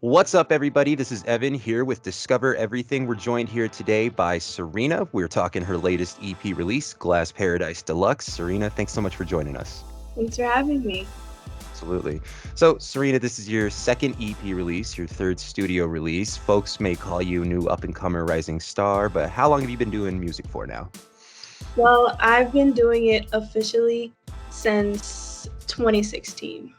What's up, everybody? This is Evan here with Discover Everything. We're joined here today by Sarina. We're talking her latest EP release, Glass Paradise Deluxe. Sarina, thanks so much for joining us. Thanks for having me. Absolutely. So, Sarina, this is your second EP release, your third studio release. Folks may call you new up-and-comer rising star, but how long have you been doing music for now? Well, I've been doing it officially since 2016.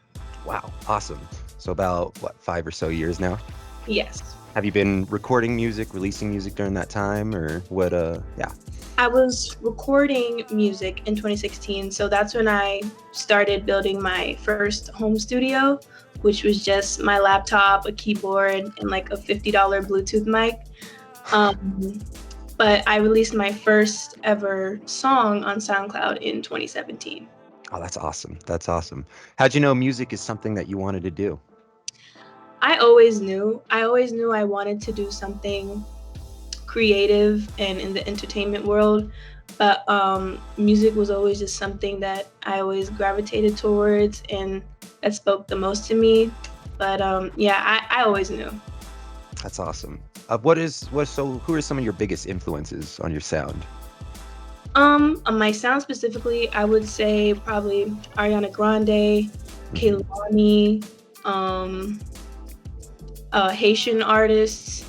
Wow, awesome. So about, what, 5 or so years now? Yes. Have you been recording music, releasing music during that time, or what, yeah. I was recording music in 2016, so that's when I started building my first home studio, which was just my laptop, a keyboard, and like a $50 Bluetooth mic. Um, but I released my first ever song on SoundCloud in 2017. Oh, that's awesome. That's awesome. How'd you know music is something that you wanted to do? I always knew. I wanted to do something creative and in the entertainment world, but music was always just something that I always gravitated towards and that spoke the most to me. But yeah, I always knew. That's awesome. Who are some of your biggest influences on your sound? On my sound specifically, I would say probably Ariana Grande, Mhm. Kehlani, um, Haitian artists.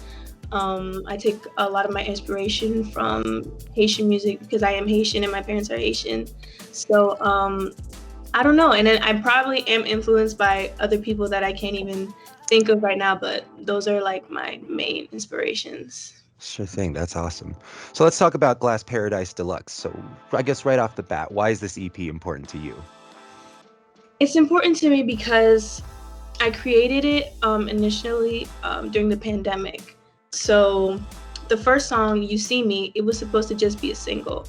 I take a lot of my inspiration from Haitian music because I am Haitian and my parents are Haitian. So I don't know. And then I probably am influenced by other people that I can't even think of right now, but those are like my main inspirations. Sure thing. That's awesome. So let's talk about Glass Paradise Deluxe. So I guess right off the bat, why is this EP important to you? It's important to me because I created it initially during the pandemic. So the first song, You See Me, it was supposed to just be a single.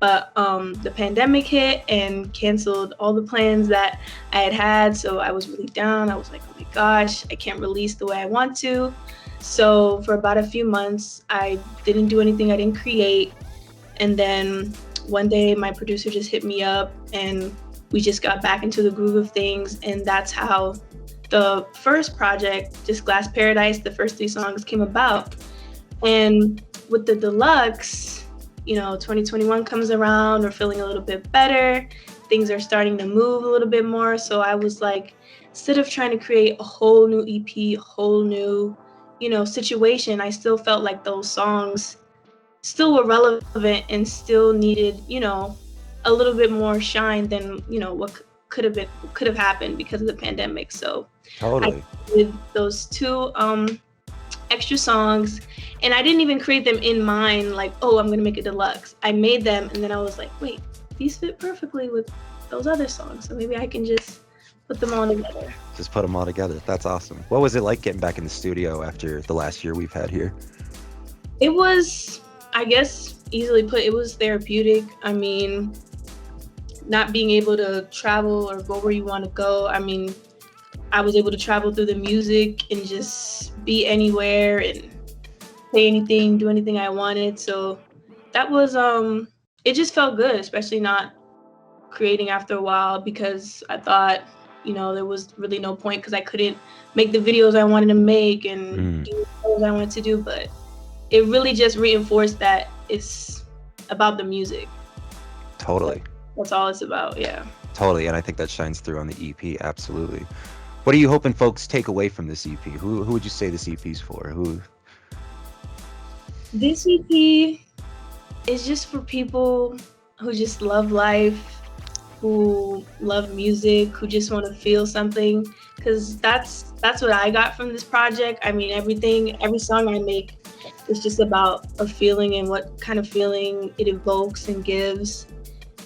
But the pandemic hit and canceled all the plans that I had had. So I was really down. I was like, oh my gosh, I can't release the way I want to. So for about a few months, I didn't do anything, I didn't create. And then one day my producer just hit me up and we just got back into the groove of things. And that's how the first project, just Glass Paradise, the first three songs came about. And with the deluxe, 2021 comes around, we're feeling a little bit better, things are starting to move a little bit more. So I was like, instead of trying to create a whole new EP, a whole new, situation, I still felt like those songs still were relevant and still needed, a little bit more shine than, what could have happened because of the pandemic. So I Totally. did those two extra songs, and I didn't even create them in mind like, oh, I'm gonna make a deluxe. I made them and then I was like, wait, these fit perfectly with those other songs, so maybe I can just put them all together. Just put them all together. That's awesome. What was it like getting back in the studio after the last year we've had here? It was, I guess, easily put, it was therapeutic. I mean, not being able to travel or go where you want to go. I mean, I was able to travel through the music and just be anywhere and play anything, do anything I wanted. So that was it just felt good, especially not creating after a while because I thought, there was really no point because I couldn't make the videos I wanted to make and Mm, do the things I wanted to do. But it really just reinforced that it's about the music. totally. That's all it's about. Yeah. Totally. And I think that shines through on the EP. Absolutely. What are you hoping folks take away from this EP? Who would you say this EP's for? Who? This EP is just for people who just love life, who love music, who just want to feel something. Because that's what I got from this project. I mean, every song I make is just about a feeling and what kind of feeling it evokes and gives.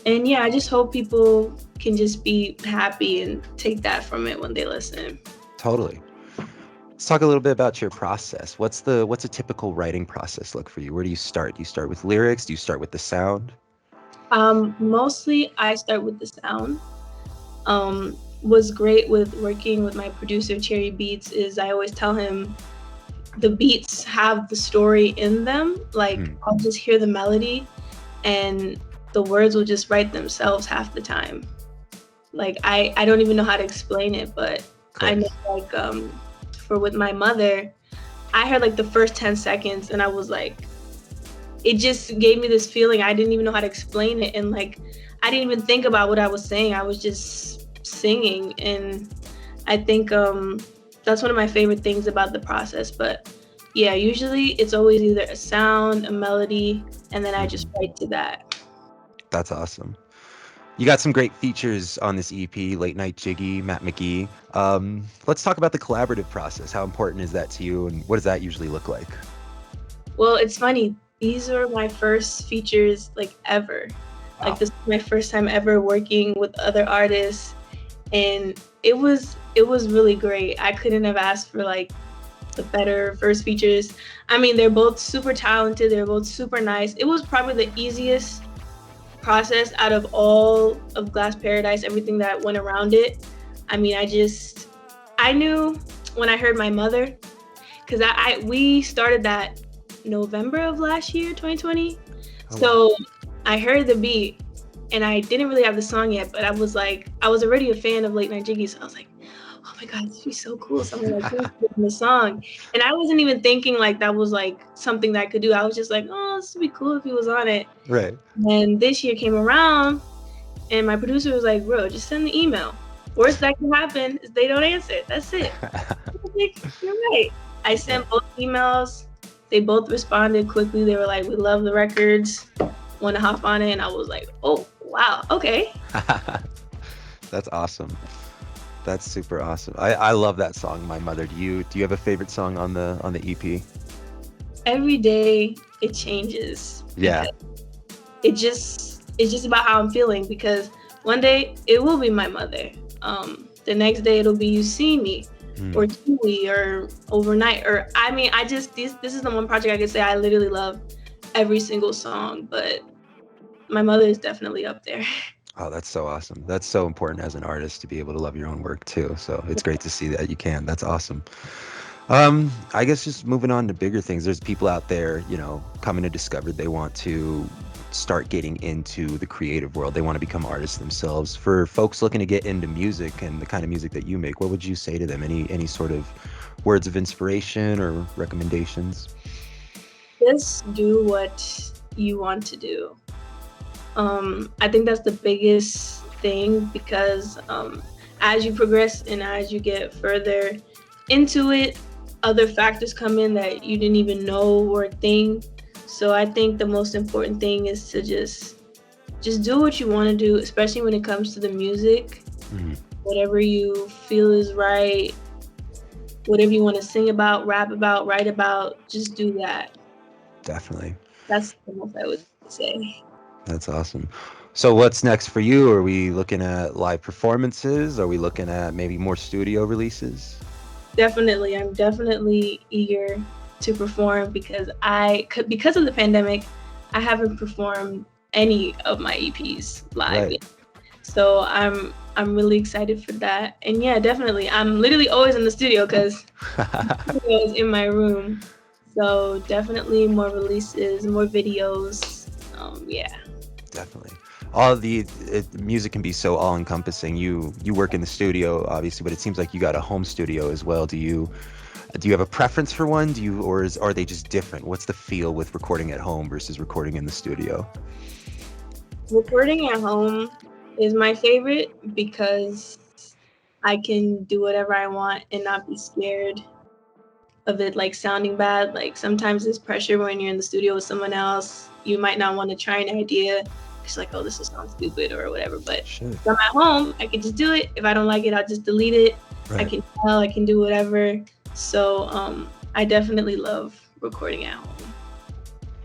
And yeah, I just hope people can just be happy and take that from it when they listen. Totally. Let's talk a little bit about your process. What's a typical writing process look for you? Where do you start? Do you start with lyrics? Do you start with the sound? Mostly I start with the sound. Was great with working with my producer Cherry Beats is I always tell him the beats have the story in them. Like Hmm. I'll just hear the melody and the words will just write themselves half the time. Like I don't even know how to explain it, but I Cool. know like for With My Mother, I heard like the first 10 seconds and I was like, it just gave me this feeling. I didn't even know how to explain it. And like, I didn't even think about what I was saying. I was just singing. And I think that's one of my favorite things about the process. But yeah, usually it's always either a sound, a melody, and then I just write to that. That's awesome. You got some great features on this EP, Late Night Jiggy, Matt McGee. Let's talk about the collaborative process. How important is that to you, and what does that usually look like? Well, it's funny. These are my first features like ever. Wow. Like this is my first time ever working with other artists, and it was really great. I couldn't have asked for like the better first features. I mean, they're both super talented. They're both super nice. It was probably the easiest process out of all of Glass Paradise, everything that went around it. I mean, I knew when I heard My Mother, because we started that November of last year, 2020. Oh, So I heard the beat and I didn't really have the song yet, but I was already a fan of Late Night Jiggy, so I was like, oh my God, this would be so cool. Someone like this in the song. And I wasn't even thinking like that was like something that I could do. I was just like, oh, this would be cool if he was on it. Right. And this year came around and my producer was like, bro, just send the email. Worst that can happen is they don't answer. That's it. I was like, you're right. I sent both emails. They both responded quickly. They were like, we love the records, want to hop on it. And I was like, oh, wow, okay. That's awesome. That's super awesome. I love that song, My Mother. Do you have a favorite song on the EP? Every day it changes. Yeah. It's just about how I'm feeling, because one day it will be My Mother. The next day it'll be You See Me, or Kiwi, or Overnight, or I mean, this is the one project I could say I literally love every single song, but My Mother is definitely up there. Oh, that's so awesome. That's so important as an artist to be able to love your own work too. So it's great to see that you can. That's awesome. I guess just moving on to bigger things, there's people out there, coming to discover they want to start getting into the creative world. They want to become artists themselves. For folks looking to get into music and the kind of music that you make, what would you say to them? Any sort of words of inspiration or recommendations? Just do what you want to do. I think that's the biggest thing, because as you progress and as you get further into it, other factors come in that you didn't even know were a thing. So I think the most important thing is to just do what you want to do, especially when it comes to the music. Whatever you feel is right, whatever you want to sing about, rap about, write about, just do that. Definitely. That's the most I would say. That's awesome. So what's next for you? Are we looking at live performances? Are we looking at maybe more studio releases? Definitely. I'm definitely eager to perform, because of the pandemic, I haven't performed any of my EPs live yet. So I'm really excited for that. And yeah, definitely. I'm literally always in the studio, because the studio is in my room. So definitely more releases, more videos. Yeah. Definitely. Music can be so all-encompassing. You work in the studio, obviously, but it seems like you got a home studio as well. Do you have a preference for one? Are they just different? What's the feel with recording at home versus recording in the studio? Recording at home is my favorite, because I can do whatever I want and not be scared of it like sounding bad. Like sometimes there's pressure when you're in the studio with someone else. You might not want to try an idea. It's like, oh, this will sound stupid or whatever. But if I'm at home, I can just do it. If I don't like it, I'll just delete it. Right. I can tell, I can do whatever. So I definitely love recording at home.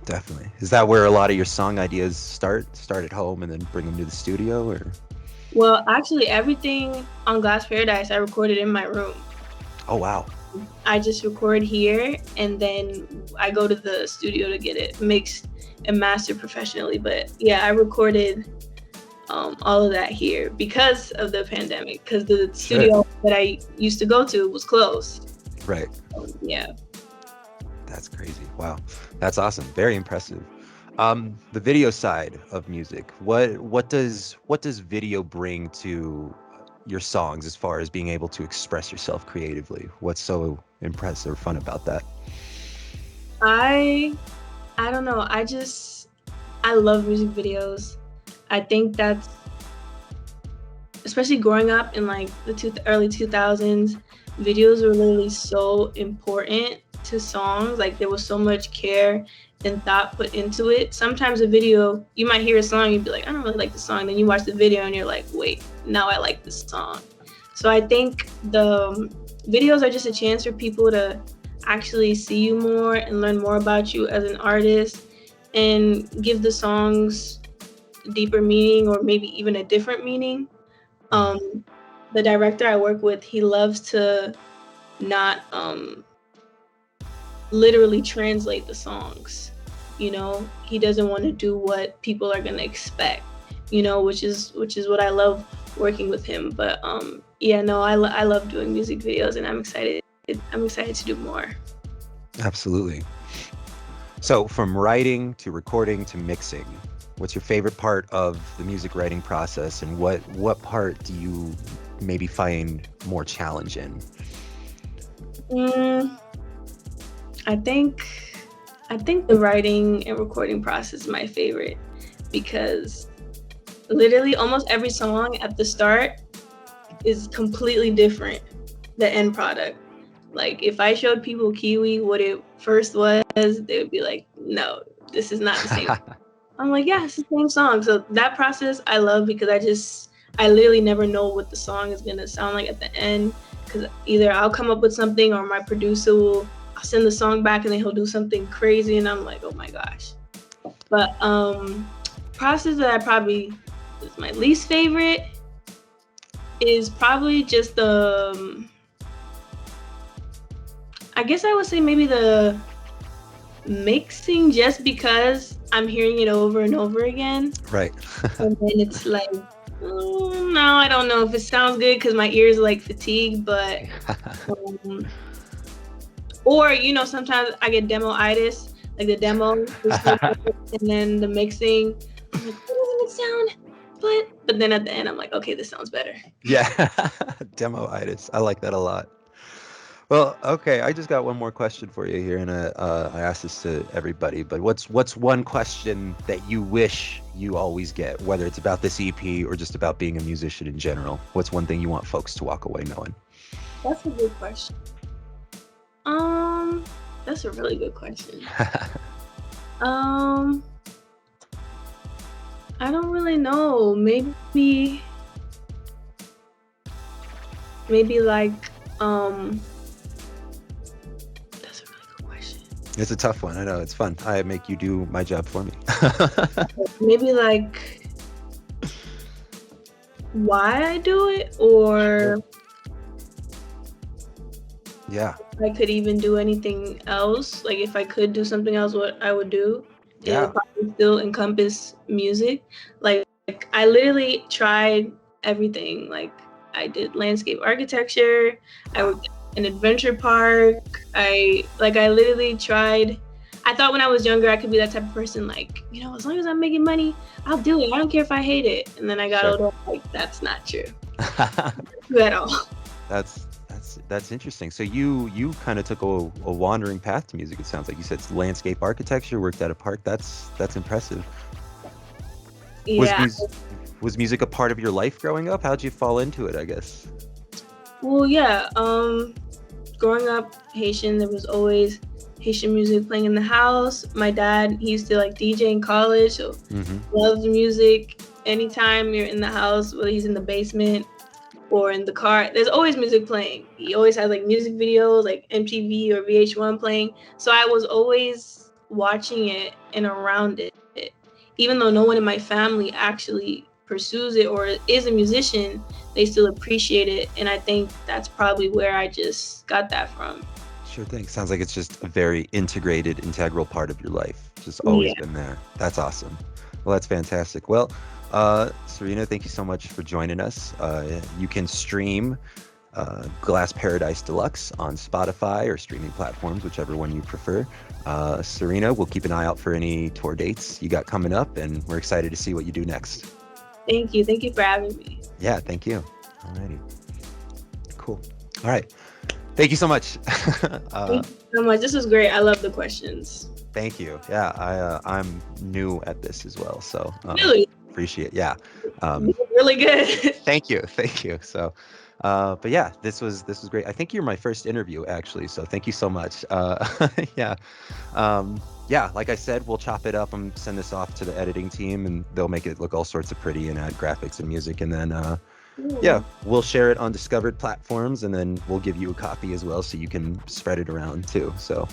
Definitely. Is that where a lot of your song ideas start at home and then bring them to the studio, or? Well, actually, everything on Glass Paradise, I recorded in my room. Oh, wow. I just record here, and then I go to the studio to get it mixed and mastered professionally. But yeah, I recorded all of that here because of the pandemic, because the studio that I used to go to was closed. Right. Yeah. That's crazy. Wow. That's awesome. Very impressive. The video side of music, what does video bring to your songs as far as being able to express yourself creatively? What's so impressive or fun about that? I I don't know. I love music videos. I think that's especially growing up in like the early 2000s, videos were literally so important to songs. Like there was so much care and thought put into it. Sometimes a video, you might hear a song, you'd be like, I don't really like the song. Then you watch the video and you're like, wait, now I like this song. So I think the videos are just a chance for people to actually see you more and learn more about you as an artist and give the songs deeper meaning or maybe even a different meaning. um, the director I work with, he loves to not literally translate the songs. You know, he doesn't want to do what people are gonna expect. You know, which is what I love working with him. But yeah, no, I love doing music videos, and I'm excited. I'm excited to do more. Absolutely. So, from writing to recording to mixing, what's your favorite part of the music writing process, and what part do you maybe find more challenge in? Mm, I think I think the writing and recording process is my favorite because literally almost every song at the start is completely different, the end product. Like if I showed people Kiwi what it first was, they would be like, no, this is not the same. I'm like, yeah, it's the same song. So that process I love because I literally never know what the song is gonna sound like at the end. Because either I'll come up with something or my producer will I'll send the song back and then he'll do something crazy and I'm like, oh my gosh. But process that I probably is my least favorite is probably just the I guess I would say maybe the mixing just because I'm hearing it over and over again. Right. And then it's like, no, I don't know if it sounds good because my ears like fatigued, but um, or you know, sometimes I get demo-itis, like the demo, is so good, and then the mixing, I'm like, why doesn't it sound? But then at the end, I'm like, okay, this sounds better. Yeah. Demo-itis. I like that a lot. Well, okay. I just got one more question for you here, and I ask this to everybody. But what's one question that you wish you always get, whether it's about this EP or just about being a musician in general? What's one thing you want folks to walk away knowing? That's a good question. That's a really good question. Um, I don't really know. Maybe like that's a really good question. It's a tough one. I know. It's fun. I make you do my job for me. Maybe like why I do it, or Yeah. if I could even do anything else. Like if I could do something else, what I would do. It Yeah. would probably still encompass music. Like I literally tried everything. Like I did landscape architecture. I worked in an adventure park. I literally tried. I thought when I was younger I could be that type of person. Like you know, as long as I'm making money, I'll do it. I don't care if I hate it. And then I got Sure. older. Like that's not true at all. That's interesting. So you kind of took a wandering path to music. It sounds like you said landscape architecture, worked at a park. That's impressive. Was Yeah. was music a part of your life growing up? How'd you fall into it, I guess? Well, yeah. Growing up Haitian, there was always Haitian music playing in the house. My dad, he used to like DJ in college, so Hmm. loves music. Anytime you're in the house, whether he's in the basement or in the car, there's always music playing. He always has like music videos, like MTV or VH1 playing. So I was always watching it and around it. Even though no one in my family actually pursues it or is a musician, they still appreciate it. And I think that's probably where I just got that from. Sure thing. Sounds like it's just a very integrated, integral part of your life. Just always Yeah. been there. That's awesome. Well, that's fantastic. Well, Sarina, thank you so much for joining us. You can stream Glass Paradise Deluxe on Spotify or streaming platforms, whichever one you prefer. Sarina, we'll keep an eye out for any tour dates you got coming up, and we're excited to see what you do next. Thank you. Thank you for having me. Yeah, thank you. Alrighty. Cool. All right. Thank you so much. Thank you so much. This was great. I love the questions. Thank you. Yeah, I'm new at this as well, so Really, appreciate. Yeah. you Um, did really good. Thank you. Thank you. So, but yeah, this was great. I think you're my first interview actually, so thank you so much. Yeah. Yeah, like I said, we'll chop it up and send this off to the editing team, and they'll make it look all sorts of pretty and add graphics and music, and then yeah, Ooh, we'll share it on discovered platforms, and then we'll give you a copy as well, so you can spread it around too. So,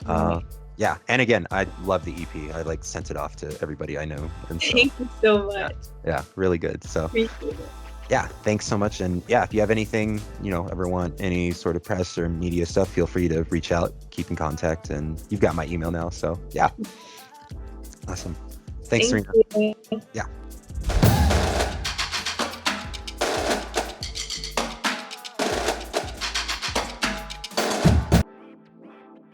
uh, nice. yeah, and again, I love the EP. I like sent it off to everybody I know, and so Thank you so yeah, much. yeah, really good. So Appreciate it. yeah, thanks so much. And yeah, if you have anything, ever want any sort of press or media stuff, feel free to reach out, keep in contact, and you've got my email now. So yeah, awesome. Thanks, Thank Serena. you. Yeah.